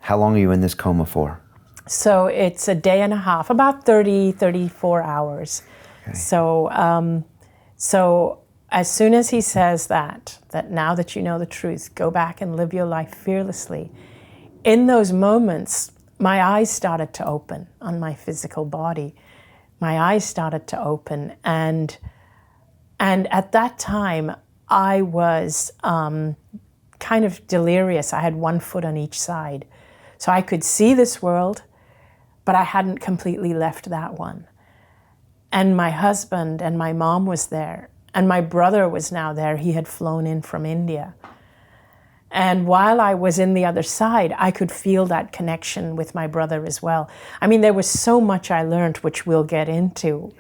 How long are you in this coma for? So it's a day and a half, about 30, 34 hours. Okay. So as soon as he says that now that you know the truth, go back and live your life fearlessly, in those moments, my eyes started to open on my physical body. My eyes started to open, and at that time, I was kind of delirious. I had one foot on each side. So I could see this world, but I hadn't completely left that one. And my husband and my mom was there, and my brother was now there. He had flown in from India. And while I was in the other side, I could feel that connection with my brother as well. I mean, there was so much I learned, which we'll get into,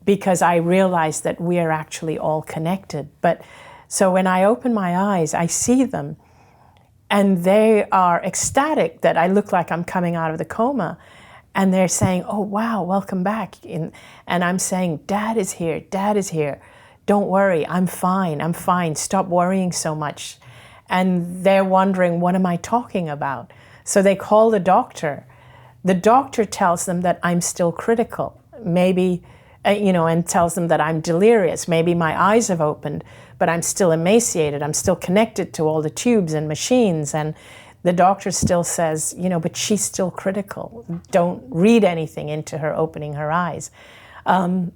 because I realized that we are actually all connected. But so when I open my eyes, I see them, and they are ecstatic that I look like I'm coming out of the coma. And they're saying, oh, wow, welcome back. And I'm saying, Dad is here, Dad is here. Don't worry, I'm fine, stop worrying so much. And they're wondering, what am I talking about? So they call the doctor. The doctor tells them that I'm still critical, maybe, and tells them that I'm delirious. Maybe my eyes have opened, but I'm still emaciated. I'm still connected to all the tubes and machines. And the doctor still says, but she's still critical. Don't read anything into her opening her eyes. But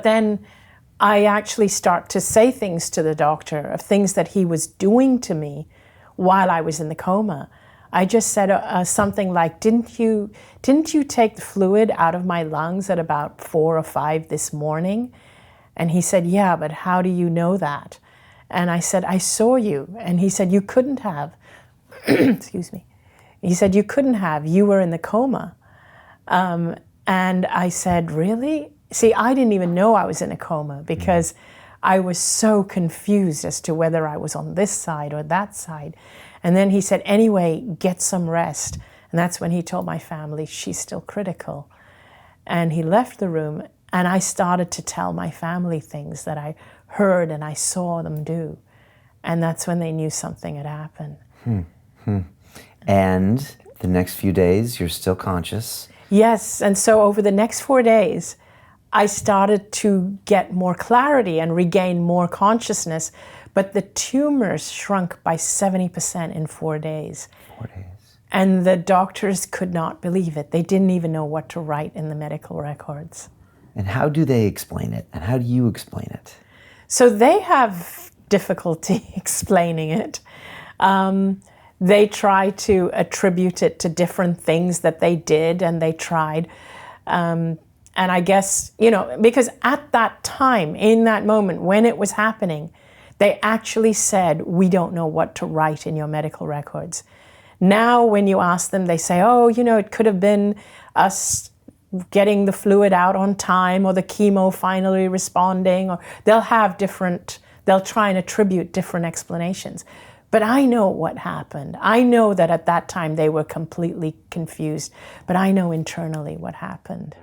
then I actually start to say things to the doctor of things that he was doing to me while I was in the coma. I just said something like, didn't you take the fluid out of my lungs at about 4 or 5 this morning? And he said, yeah, but how do you know that? And I said, I saw you. And he said, you couldn't have. Excuse me. He said, you couldn't have. You were in the coma. And I said, really? See, I didn't even know I was in a coma because I was so confused as to whether I was on this side or that side. And then he said, anyway, get some rest. And that's when he told my family, she's still critical. And he left the room, and I started to tell my family things that I heard and I saw them do. And that's when they knew something had happened. And the next few days, you're still conscious? Yes, and so over the next 4 days, I started to get more clarity and regain more consciousness, but the tumors shrunk by 70% in 4 days. 4 days. And the doctors could not believe it. They didn't even know what to write in the medical records. And how do they explain it? And how do you explain it? So they have difficulty explaining it. They try to attribute it to different things that they did, and they tried. And I guess, because at that time, in that moment, when it was happening, they actually said, we don't know what to write in your medical records. Now, when you ask them, they say, oh, it could have been us getting the fluid out on time, or the chemo finally responding, or they'll try and attribute different explanations. But I know what happened. I know that at that time they were completely confused, but I know internally what happened.